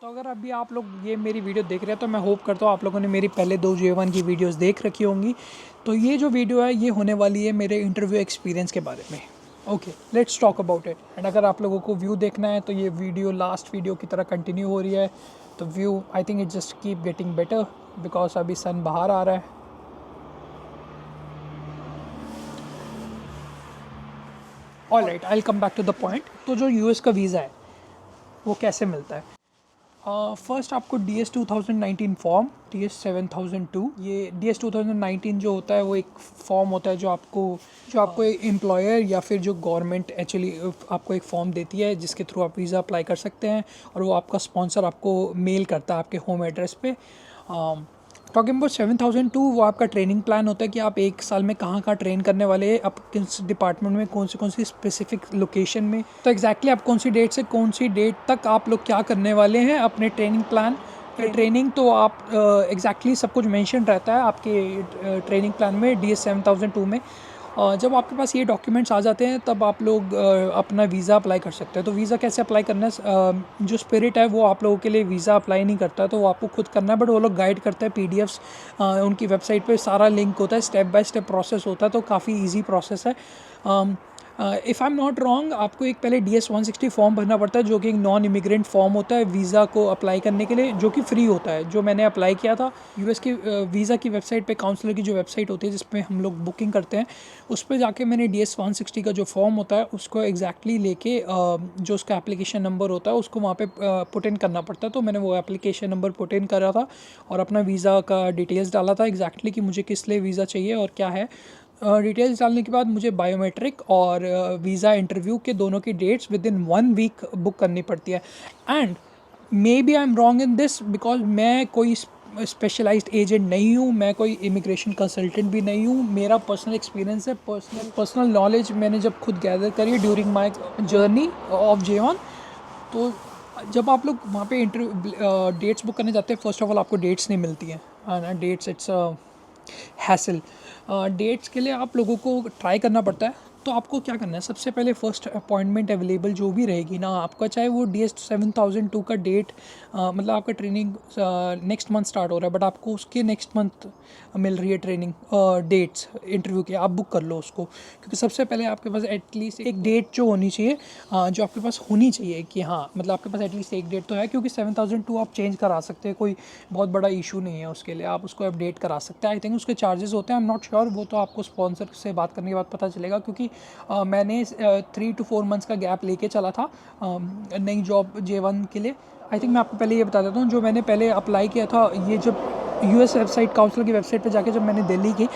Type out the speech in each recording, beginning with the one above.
तो अगर अभी आप लोग ये मेरी वीडियो देख रहे हैं तो मैं होप करता हूँ आप लोगों ने मेरी पहले 2 J1 की वीडियोस देख रखी होंगी। तो ये जो वीडियो है ये होने वाली है मेरे इंटरव्यू एक्सपीरियंस के बारे में। Okay, let's talk about it. And अगर आप लोगों को व्यू देखना है तो ये वीडियो लास्ट वीडियो की तरह कंटिन्यू हो रही है। तो view I think it just keep getting better because अभी सन बाहर आ रहा है। Alright, I will come back to the point. तो जो यूएस का वीज़ा है वो कैसे मिलता है? फर्स्ट आपको DS 2019 फॉर्म DS 7002, ये DS 2019 जो होता है वो एक फॉर्म होता है जो आपको एक एम्प्लॉयर या फिर जो गवर्नमेंट एक्चुअली आपको एक फॉर्म देती है जिसके थ्रू आप वीज़ा अप्लाई कर सकते हैं और वो आपका स्पॉन्सर आपको मेल करता है आपके होम एड्रेस पे। टॉकिंग अबाउट 7002, वो आपका ट्रेनिंग प्लान होता है कि आप एक साल में कहाँ ट्रेन करने वाले हैं, आप किस डिपार्टमेंट में कौन सी स्पेसिफिक लोकेशन में। तो एग्जैक्टली आप कौन सी डेट से कौन सी डेट तक आप लोग क्या करने वाले हैं अपने ट्रेनिंग प्लान। ट्रेनिंग तो आप एग्जैक्टली सब कुछ मेंशन रहता है आपके ट्रेनिंग प्लान में DS 7002 में। जब आपके पास ये डॉक्यूमेंट्स आ जाते हैं तब आप लोग अपना वीज़ा अप्लाई कर सकते हैं। तो वीज़ा कैसे अप्लाई करना है, जो स्पिरिट है वो आप लोगों के लिए वीज़ा अप्लाई नहीं करता, तो वो आपको खुद करना है, बट वो लोग गाइड करते हैं। PDFs उनकी वेबसाइट पे सारा लिंक होता है, स्टेप बाय स्टेप प्रोसेस होता है, तो काफ़ी ईजी प्रोसेस है। If I am not wrong, आपको एक पहले DS 160 फॉर्म भरना पड़ता है जो कि एक नॉन इमिग्रेंट फॉर्म होता है वीज़ा को अप्लाई करने के लिए, जो कि फ्री होता है। जो मैंने अप्लाई किया था US की वीज़ा की वेबसाइट पे, काउंसलर की जो वेबसाइट होती है जिसपे हम लोग बुकिंग करते हैं, उस पर जाके मैंने DS 160 का जो फॉर्म होता है उसको एग्जैक्टली लेके जो उसका एप्लीकेशन नंबर होता है उसको वहाँ पे पुट इन करना पड़ता है। तो मैंने वो एप्लीकेशन नंबर पुट इन करा था और अपना वीज़ा का डिटेल्स डाला था एग्जैक्टली कि मुझे किस लिए वीज़ा चाहिए और क्या है। डिटेल्स डालने के बाद मुझे बायोमेट्रिक और वीज़ा इंटरव्यू के दोनों की dates within 1 week book करनी पड़ती है। And maybe I am wrong in this because मैं कोई स्पेशलाइज्ड एजेंट नहीं हूँ, मैं कोई इमिग्रेशन कंसल्टेंट भी नहीं हूँ। मेरा पर्सनल एक्सपीरियंस है, पर्सनल नॉलेज मैंने जब खुद गैदर करी है during my journey of J1। तो जब आप लोग वहाँ पे डेट्स बुक करने जाते हैं, फर्स्ट ऑफ ऑल आपको डेट्स नहीं मिलती हैं। Dates it's hassle. डेट्स के लिए आप लोगों को ट्राई करना पड़ता है। तो आपको क्या करना है, सबसे पहले फर्स्ट अपॉइंटमेंट अवेलेबल जो भी रहेगी ना आपका, चाहे वो DS 7002 का डेट मतलब आपका ट्रेनिंग नेक्स्ट मंथ स्टार्ट हो रहा है बट आपको उसके नेक्स्ट मंथ मिल रही है ट्रेनिंग डेट्स इंटरव्यू की, आप बुक कर लो उसको। क्योंकि सबसे पहले आपके पास एटलीस्ट एक डेट जो होनी चाहिए, जो आपके पास होनी चाहिए कि हाँ मतलब आपके पास एटलीस्ट एक डेट तो है, क्योंकि 7002 आप चेंज करा सकते हैं, कोई बहुत बड़ा इशू नहीं है उसके लिए, आप उसको अपडेट करा सकते हैं। आई थिंक उसके चार्जेस होते हैं, आई एम नॉट श्योर, वो तो आपको स्पॉन्सर से बात करने के बाद पता चलेगा। क्योंकि मैंने 3 to 4 मंथ्स का गैप लेके चला था नई जॉब J1 के लिए। आई थिंक मैं आपको पहले ये बता देता हूँ, जो मैंने पहले अप्लाई किया था, ये जब US वेबसाइट काउंसिल की वेबसाइट पे जाके जब मैंने दिल्ली की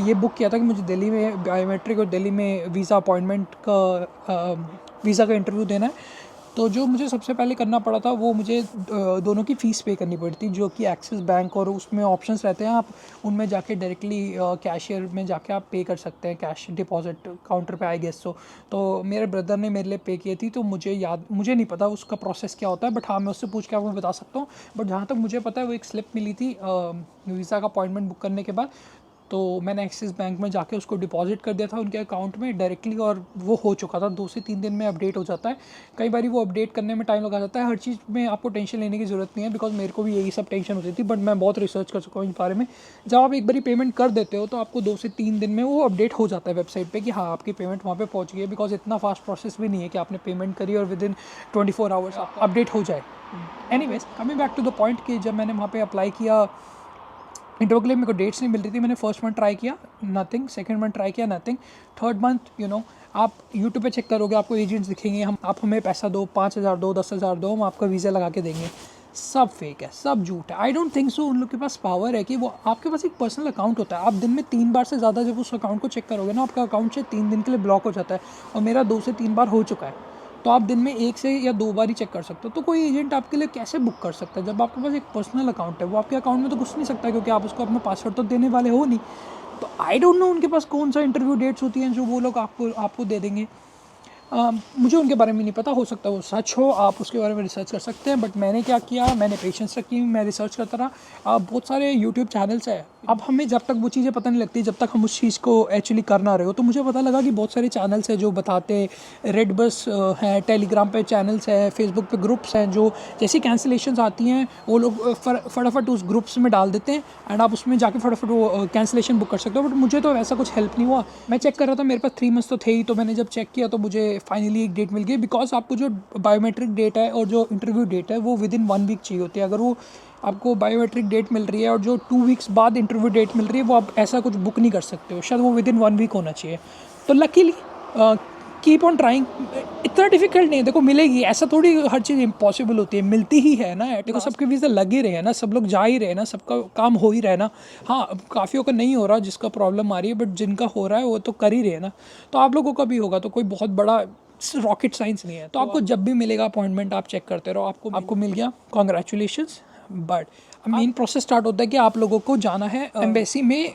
ये बुक किया था कि मुझे दिल्ली में बायोमेट्रिक और दिल्ली में वीज़ा अपॉइंटमेंट का वीज़ा का इंटरव्यू देना है। तो जो मुझे सबसे पहले करना पड़ा था वो मुझे दोनों की फ़ीस पे करनी पड़ी थी, जो कि एक्सिस बैंक, और उसमें ऑप्शंस रहते हैं, आप उनमें जाके डायरेक्टली कैशियर में जाके आप पे कर सकते हैं, कैश डिपॉजिट काउंटर पे, आई गेस। तो मेरे ब्रदर ने मेरे लिए पे की थी, तो मुझे नहीं पता उसका प्रोसेस क्या होता है, बट हाँ मैं उससे पूछ के आपको बता सकता हूँ। बट जहाँ तक मुझे पता है वो एक स्लिप मिली थी वीज़ा का अपॉइंटमेंट बुक करने के बाद। तो मैंने एक्सिस बैंक में जाके उसको डिपॉजिट कर दिया था उनके अकाउंट में डायरेक्टली, और वो हो चुका था। 2 से 3 दिन में अपडेट हो जाता है। कई बार वो अपडेट करने में टाइम लगा जाता है। हर चीज़ में आपको टेंशन लेने की ज़रूरत नहीं है, बिकॉज मेरे को भी यही सब टेंशन होती थी, बट मैं बहुत रिसर्च कर चुका हूँ इस बारे में। जब आप एक बारी पेमेंट कर देते हो तो आपको 2 से 3 दिन में वो अपडेट हो जाता है वेबसाइट पर कि हाँ आपकी पेमेंट वहाँ पर पहुँच गई है। बिकॉज इतना फास्ट प्रोसेस भी नहीं है कि आपने पेमेंट करी और विद इन 24 आवर्स अपडेट हो जाए। Anyways, coming back to the point कि जब मैंने वहाँ पे अप्लाई किया इंटरव्यू के लिए, मेरे को डेट्स नहीं मिल रही थी। मैंने फर्स्ट मंथ ट्राई किया, नथिंग। सेकंड मंथ ट्राई किया, नथिंग। थर्ड मंथ आप यूट्यूब पे चेक करोगे, आपको एजेंट्स दिखेंगे, आप हमें पैसा दो, 5,000 दो, 10,000 दो, हम आपका वीज़ा लगा के देंगे। सब फेक है, सब झूठ है। आई डोंट थिंक सो उन लोग के पास पावर है कि वो, आपके पास एक पर्सनल अकाउंट होता है, आप दिन में 3 बार से ज़्यादा जब उस अकाउंट को चेक करोगे ना, आपका अकाउंट से 3 दिन के लिए ब्लॉक हो जाता है। और मेरा 2 से 3 बार हो चुका है। तो आप दिन में 1 से या 2 बार ही चेक कर सकते हो। तो कोई एजेंट आपके लिए कैसे बुक कर सकता है जब आपके पास एक पर्सनल अकाउंट है? वो आपके अकाउंट में तो घुस नहीं सकता, क्योंकि आप उसको अपना पासवर्ड तो देने वाले हो नहीं। तो आई डोंट नो उनके पास कौन सा इंटरव्यू डेट्स होती हैं जो वो लोग आपको दे देंगे। मुझे उनके बारे में नहीं पता, हो सकता है वो सच हो, आप उसके बारे में रिसर्च कर सकते हैं। बट मैंने क्या किया, मैंने पेशेंस रखी, मैं रिसर्च करता रहा। बहुत सारे यूट्यूब चैनल्स हैं। अब हमें जब तक वो चीज़ें पता नहीं लगती, जब तक हम उस चीज़ को एक्चुअली कर ना रहे हो, तो मुझे पता लगा कि बहुत सारे चैनल्स हैं जो बताते, रेड बस है, टेलीग्राम पे चैनल्स है, फेसबुक पे ग्रुप्स हैं, जो जैसी कैंसिलेशंस आती हैं वो लोग फटाफट उस ग्रुप्स में डाल देते हैं एंड आप उसमें जाके फटाफट वो कैंसिलेशन बुक कर सकते हो। बट मुझे तो ऐसा कुछ हेल्प नहीं हुआ। मैं चेक कर रहा था, मेरे पास 3 मंथ्स तो थे ही, तो मैंने जब चेक किया तो मुझे फाइनली एक डेट मिल गई। बिकॉज आपको जो बायोमेट्रिक डेट है और जो इंटरव्यू डेट है वो विद इन 1 वीक चाहिए होती है। अगर वो आपको बायोमेट्रिक डेट मिल रही है और जो 2 वीक्स बाद इंटरव्यू डेट मिल रही है, वो आप ऐसा कुछ बुक नहीं कर सकते हो, शायद वो विद इन 1 वीक होना चाहिए। तो लकीली कीप ऑन ट्राइंग। इतना डिफिकल्ट नहीं है, देखो मिलेगी, ऐसा थोड़ी हर चीज़ इम्पॉसिबल होती है, मिलती ही है ना। देखो सबके वीज़ा लग ही रहे हैं ना, सब लोग जा ही रहे हैं ना, सबका काम हो ही रहा है ना। हाँ, काफ़ियों का नहीं हो रहा, जिसका प्रॉब्लम आ रही है, बट जिनका हो रहा है वो तो कर ही रहे हैं ना। तो आप लोगों का भी होगा, तो कोई बहुत बड़ा रॉकेट साइंस नहीं है। तो आपको जब भी मिलेगा अपॉइंटमेंट आप चेक करते रहो, आपको मिल गया, congratulations. But main process start होता है कि आप लोगों को जाना है एम्बेसी में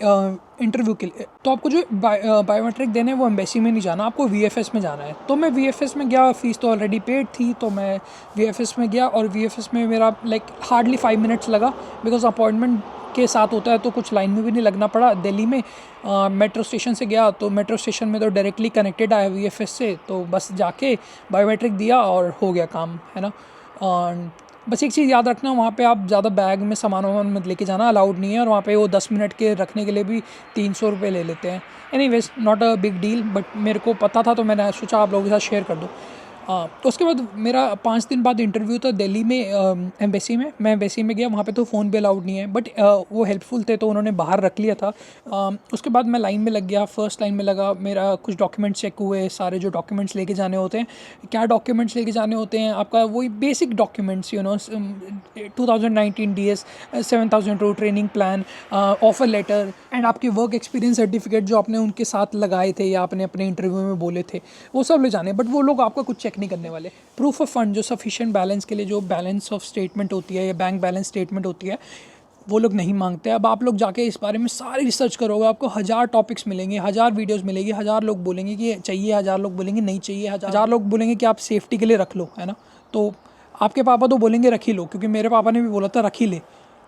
इंटरव्यू के लिए। तो आपको जो बायोमेट्रिक देने हैं वो एम्बेसी में नहीं जाना, आपको वीएफएस में जाना है। तो मैं वीएफएस में गया, फीस तो ऑलरेडी पेड थी, तो मैं वीएफएस में गया और वीएफएस में मेरा हार्डली 5 मिनट्स लगा। बिकॉज अपॉइंटमेंट के साथ होता है तो कुछ लाइन में भी नहीं लगना पड़ा। दिल्ली में मेट्रो स्टेशन से गया, तो मेट्रो स्टेशन में तो डायरेक्टली कनेक्टेड आया वीएफएस से, तो बस जाके बायोमेट्रिक दिया और हो गया काम, है ना। बस एक चीज़ याद रखना, वहाँ पे आप ज़्यादा बैग में सामान वामान मत लेके जाना, अलाउड नहीं है। और वहाँ पे वो 10 मिनट के रखने के लिए भी 300 रुपये ले लेते हैं। Anyways not a big deal, but मेरे को पता था तो मैंने सोचा आप लोगों के साथ शेयर कर दूँ। तो उसके बाद मेरा 5 दिन बाद इंटरव्यू था दिल्ली में एम्बेसी में। मैं एम्बेसी में गया, वहाँ पे तो फ़ोन भी अलाउड नहीं है, बट वो हेल्पफुल थे तो उन्होंने बाहर रख लिया था। उसके बाद मैं लाइन में लग गया, फर्स्ट लाइन में लगा, मेरा कुछ डॉक्यूमेंट्स चेक हुए, सारे जो डॉक्यूमेंट्स लेके जाने होते हैं। क्या डॉक्यूमेंट्स लेके जाने होते हैं? आपका वही basic documents, 2019 DS 7002 training plan, offer letter and आपके वर्क एक्सपीरियंस सर्टिफिकेट जो आपने उनके साथ लगाए थे या आपने अपने इंटरव्यू में बोले थे, वो सब ले जाने। बट वो लोग आपका कुछ चेक नहीं करने वाले। प्रूफ ऑफ फंड, जो सफिशिएंट बैलेंस के लिए जो बैलेंस ऑफ स्टेटमेंट होती है या बैंक बैलेंस स्टेटमेंट होती है, वो लोग नहीं मांगते। अब आप लोग जाके इस बारे में सारी रिसर्च करोगे, आपको 1000 टॉपिक्स मिलेंगे, 1000 वीडियोस मिलेगी, 1000 लोग बोलेंगे कि चाहिए, 1000 लोग बोलेंगे नहीं चाहिए, 1000 लोग बोलेंगे कि आप सेफ्टी के लिए रख लो, है ना। तो आपके पापा तो बोलेंगे रख ही लो, क्योंकि मेरे पापा ने भी बोला था रख ही ले।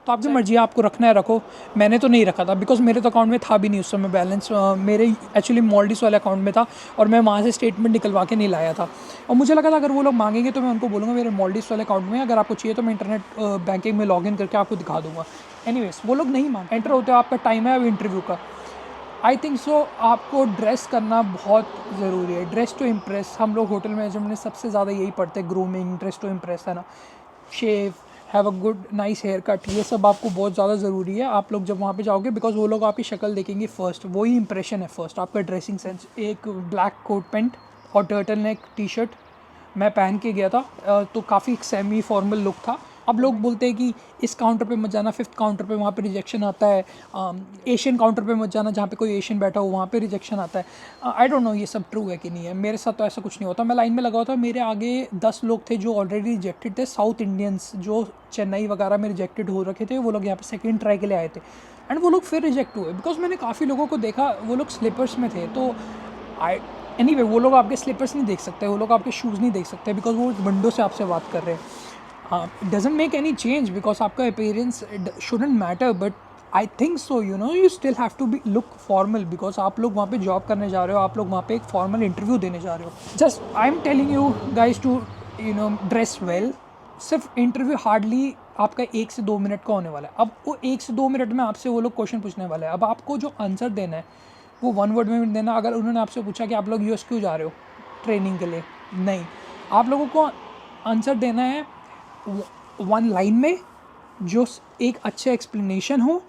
तो आपकी मर्जी है, आपको रखना है रखो। मैंने तो नहीं रखा था, बिकॉज मेरे तो अकाउंट में था भी नहीं उस समय बैलेंस। मेरे एक्चुअली मॉल्डिस वाले अकाउंट में था और मैं वहाँ से स्टेटमेंट निकलवा के नहीं लाया था। और मुझे लगा था अगर वो लोग मांगेंगे तो मैं उनको बोलूँगा मेरे मॉल्डिस वाले अकाउंट में अगर आपको चाहिए तो मैं इंटरनेट बैंकिंग में लॉगिन करके आपको दिखा दूँगा। एनीवेज वो लोग नहीं मांगे। एंटर होते हो, आपका टाइम है अब इंटरव्यू का। आई थिंक सो आपको ड्रेस करना बहुत ज़रूरी है, ड्रेस टू इम्प्रेस। हम लोग होटल मैनेजमेंट में सबसे ज़्यादा यही पढ़ते हैं, ग्रूमिंग, ड्रेस टू इम्प्रेस, है ना। Shave, have a good nice hair cut, ये सब आपको बहुत ज़्यादा ज़रूरी है आप लोग जब वहाँ पे जाओगे। बिकॉज वो लोग आपकी शक्ल देखेंगे फर्स्ट, वही इंप्रेशन है फर्स्ट, आपका ड्रेसिंग सेंस। एक ब्लैक कोट पैंट और टर्टल नेक टी शर्ट मैं पहन के गया था, तो काफ़ी सेमी फॉर्मल लुक था। अब लोग बोलते हैं कि इस काउंटर पे मत जाना, 5th काउंटर पे, वहाँ पे रिजेक्शन आता है। एशियन काउंटर पे मत जाना, जहाँ पे कोई एशियन बैठा हो वहाँ पे रिजेक्शन आता है। आई डोंट नो ये सब ट्रू है कि नहीं है। मेरे साथ तो ऐसा कुछ नहीं होता। मैं लाइन में लगा हुआ था, मेरे आगे 10 लोग थे जो ऑलरेडी रिजेक्टेड थे, साउथ इंडियंस जो चेन्नई वगैरह में रिजेक्टेड हो रखे थे। वो लोग यहाँ पे सेकेंड ट्राई के लिए आए थे एंड वो लोग फिर रिजेक्ट हुए। बिकॉज मैंने काफ़ी लोगों को देखा, वो लोग स्लीपर्स में थे। तो एनीवे वो लोग आपके स्लीपर्स नहीं देख सकते, वो लोग आपके शूज़ नहीं देख सकते, बिकॉज वो विंडो से आपसे बात कर रहे हैं। Doesn't make any change, because आपका appearance shouldn't matter, but I think so you still have to be look formal, because आप लोग वहाँ पे जॉब करने जा रहे हो, आप लोग वहाँ पे एक फॉर्मल इंटरव्यू देने जा रहे हो। Just I am telling you guys to dress well. सिर्फ इंटरव्यू हार्डली आपका 1 से 2 मिनट का होने वाला है। अब वो 1 से 2 मिनट में आपसे वो लोग क्वेश्चन पूछने वाले हैं। अब आपको जो आंसर देना है वो 1 वर्ड में देना। अगर उन्होंने आपसे पूछा कि आप लोग यूएस क्यों जा रहे हो ट्रेनिंग के लिए, नहीं, आप लोगों को आंसर देना है 1 लाइन में, जो एक अच्छा एक्सप्लेनेशन हो,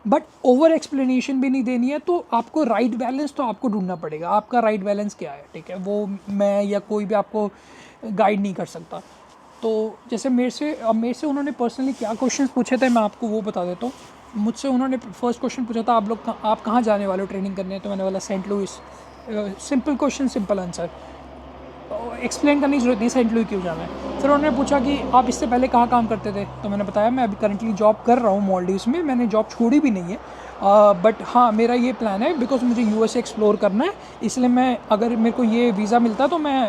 बट ओवर एक्सप्लेनेशन भी नहीं देनी है। तो आपको राइट बैलेंस तो आपको ढूंढना पड़ेगा। आपका राइट बैलेंस क्या है, ठीक है, वो मैं या कोई भी आपको गाइड नहीं कर सकता। तो जैसे मेरे से उन्होंने पर्सनली क्या क्वेश्चंस पूछे थे मैं आपको वो बता देता हूँ। मुझसे उन्होंने फर्स्ट क्वेश्चन पूछा था, आप कहाँ जाने वाले हो ट्रेनिंग करने? तो मैंने बोला Saint Louis. Simple question, simple answer. Explain करने की ज़रूरत नहीं सेंट लुई क्यों जाना है। फिर उन्होंने पूछा कि आप इससे पहले कहाँ काम करते थे, तो मैंने बताया मैं अभी करंटली जॉब कर रहा हूँ मॉलडीव्स में, मैंने जॉब छोड़ी भी नहीं है, बट हाँ मेरा ये प्लान है बिकॉज मुझे यूएस एक्सप्लोर करना है, इसलिए मैं अगर मेरे को ये वीज़ा मिलता तो मैं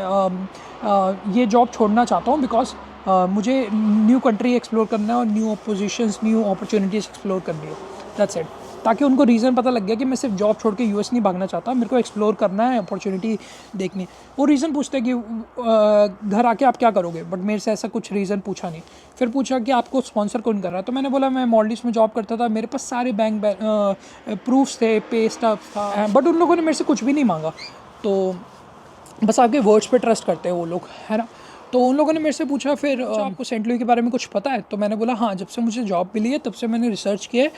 ये जॉब छोड़ना चाहता हूँ बिकॉज मुझे न्यू कंट्री एक्सप्लोर करना है और new positions new opportunities explore करनी है, दैट्स इट। ताकि उनको रीज़न पता लग गया कि मैं सिर्फ जॉब छोड़ के यूएस नहीं भागना चाहता, मेरे को एक्सप्लोर करना है, अपॉर्चुनिटी देखनी है। वो रीज़न पूछते हैं कि घर आके आप क्या करोगे, बट मेरे से ऐसा कुछ रीज़न पूछा नहीं। फिर पूछा कि आपको स्पॉन्सर कौन कर रहा है, तो मैंने बोला मैं मॉलडीव्स में जॉब करता था, मेरे पास सारे बैंक प्रूफ्स थे, पे स्टफ था, बट उन लोगों ने मेरे से कुछ भी नहीं मांगा। तो बस आपके वर्ड्स पे ट्रस्ट करते हैं वो लोग, है ना। तो उन लोगों ने मेरे से पूछा फिर आपको सेंट लुई के बारे में कुछ पता है, तो मैंने बोला हाँ, जब से मुझे जॉब मिली है तब से मैंने रिसर्च किया है,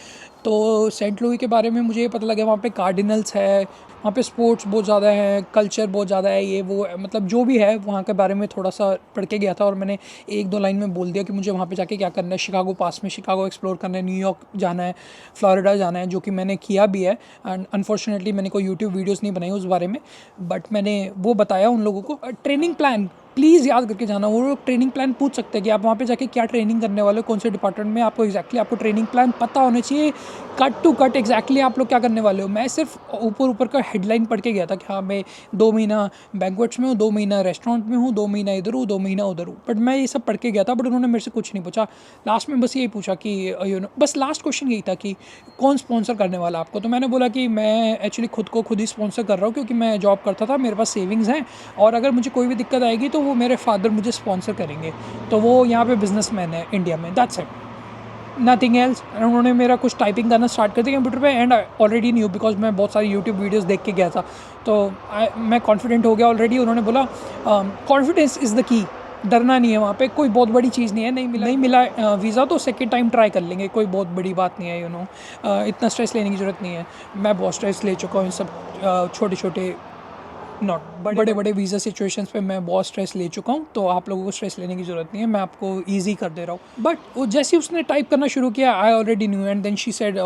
तो सेंट लुई के बारे में मुझे ये पता लगा वहाँ पे कार्डिनल्स है, वहाँ पे स्पोर्ट्स बहुत ज़्यादा है, कल्चर बहुत ज़्यादा है, ये वो मतलब जो भी है वहाँ के बारे में थोड़ा सा पढ़ के गया था, और मैंने 1-2 लाइन में बोल दिया कि मुझे वहाँ पे जाके क्या करना है। शिकागो पास में शिकागो एक्सप्लोर करना है, न्यूयॉर्क जाना है, फ्लोरिडा जाना है, जो कि मैंने किया भी है। एंड अनफॉर्चुनेटली मैंने कोई यूट्यूब वीडियोज़ नहीं बनाई उस बारे में, बट मैंने वो बताया उन लोगों को। ट्रेनिंग प्लान प्लीज़ याद करके जाना, वो लोग ट्रेनिंग प्लान पूछ सकते हैं कि आप वहाँ पे जाके क्या ट्रेनिंग करने वाले हो, कौन से डिपार्टमेंट में, आपको एग्जैक्टली आपको ट्रेनिंग प्लान पता होना चाहिए, कट टू कट एग्जैक्टली आप लोग क्या करने वाले हो। मैं सिर्फ ऊपर का हेडलाइन पढ़ के गया था कि हाँ मैं 2 महीना बैंक्वेट्स में हूँ, 2 महीना रेस्टोरेंट में हूँ, 2 महीना इधर हूँ, 2 महीना उधर हूँ, बट मैं ये सब पढ़ के गया था। बट उन्होंने मेरे से कुछ नहीं पूछा, लास्ट में बस यही पूछा कि बस लास्ट क्वेश्चन यही था कि कौन स्पॉन्सर करने वाला आपको। तो मैंने बोला कि मैं एक्चुअली खुद ही स्पॉन्सर कर रहा हूँ, क्योंकि मैं जॉब करता था, मेरे पास सेविंग्स हैं, और अगर मुझे कोई भी दिक्कत आएगी तो वो मेरे फादर मुझे स्पॉन्सर करेंगे। तो वो यहाँ पे बिजनेसमैन है इंडिया में, दैट्स इट, नथिंग एल्स। उन्होंने मेरा कुछ टाइपिंग करना स्टार्ट कर दिया कंप्यूटर पे, and I already new because मैं बहुत सारी यूट्यूब वीडियोस देख के गया था, तो मैं कॉन्फिडेंट हो गया ऑलरेडी। उन्होंने बोला कॉन्फिडेंस इज़ द की, डरना नहीं है, वहाँ पे कोई बहुत बड़ी चीज़ नहीं है, नहीं मिला वीज़ा तो सेकेंड टाइम ट्राई कर लेंगे, कोई बहुत बड़ी बात नहीं है, इतना स्ट्रेस लेने की ज़रूरत नहीं है। मैं बहुत स्ट्रेस ले चुका हूँ इन सब छोटे छोटे नॉट बड़े बड़े वीज़ा सिचुएशंस पे मैं बहुत स्ट्रेस ले चुका हूँ, तो आप लोगों को स्ट्रेस लेने की ज़रूरत नहीं है, मैं आपको ईजी कर दे रहा हूँ। बट वो जैसे ही उसने टाइप करना शुरू किया, I already knew, and then she said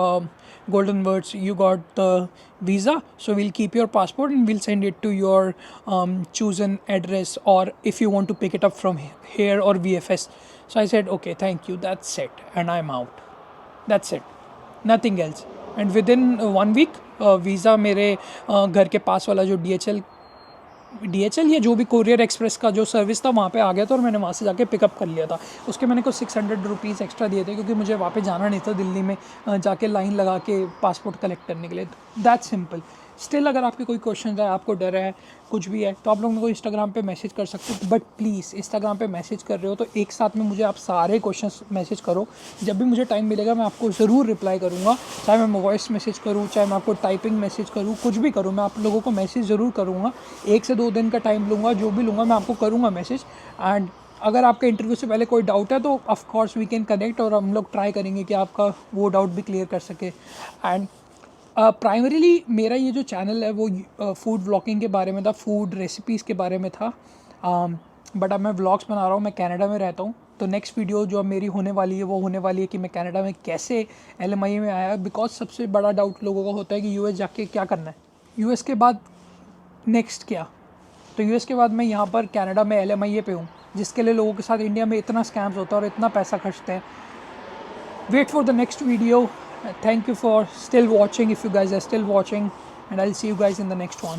golden words, you got the visa, so we'll keep your passport and we'll send it to your chosen address, or if you want to pick it up from here or VFS. So I said okay, thank you, that's it, and I'm out, that's it, nothing else. And within 1 week visa मेरे घर के पास वाला जो DHL या जो भी courier express का जो सर्विस था वहाँ पे आ गया था, और मैंने वहाँ से जाके पिकअप कर लिया था। उसके मैंने कुछ 600 रुपीज़ एक्स्ट्रा दिए थे, क्योंकि मुझे वहाँ पे जाना नहीं था दिल्ली में जाके लाइन लगा के पासपोर्ट कलेक्ट करने के लिए। That's simple. स्टिल अगर आपके कोई क्वेश्चन है, आपको डर है, कुछ भी है, तो आप लोगों को इंस्टाग्राम पे मैसेज कर सकते हो। बट प्लीज़ इंस्टाग्राम पे मैसेज कर रहे हो तो एक साथ में मुझे आप सारे क्वेश्चंस मैसेज करो, जब भी मुझे टाइम मिलेगा मैं आपको ज़रूर रिप्लाई करूँगा। चाहे मैं वॉइस मैसेज करूँ, चाहे मैं आपको टाइपिंग मैसेज करूँ, कुछ भी करूँ, मैं आप लोगों को मैसेज ज़रूर करूँगा। 1 से 2 दिन का टाइम लूँगा, जो भी लूँगा मैं आपको करूँगा मैसेज। एंड अगर आपके इंटरव्यू से पहले कोई डाउट है तो of course we can connect, और हम लोग ट्राई करेंगे कि आपका वो डाउट भी क्लियर कर सके। एंड प्राइमरीली मेरा ये जो चैनल है वो फूड व्लॉगिंग के बारे में था, फूड रेसिपीज़ के बारे में था, बट अब मैं व्लॉग्स बना रहा हूँ। मैं कनाडा में रहता हूँ, तो नेक्स्ट वीडियो जो अब मेरी होने वाली है वो होने वाली है कि मैं कनाडा में कैसे LMIA में आया, बिकॉज सबसे बड़ा डाउट लोगों का होता है कि US जाके क्या करना है, US के बाद नेक्स्ट क्या। तो US के बाद मैं यहाँ पर कनाडा में LMIA पे हूँ, जिसके लिए लोगों के साथ इंडिया में इतना स्कैम्स होता है और इतना पैसा खर्चते हैं। Wait for the next video. Thank you for still watching, if you guys are still watching, and I'll see you guys in the next one.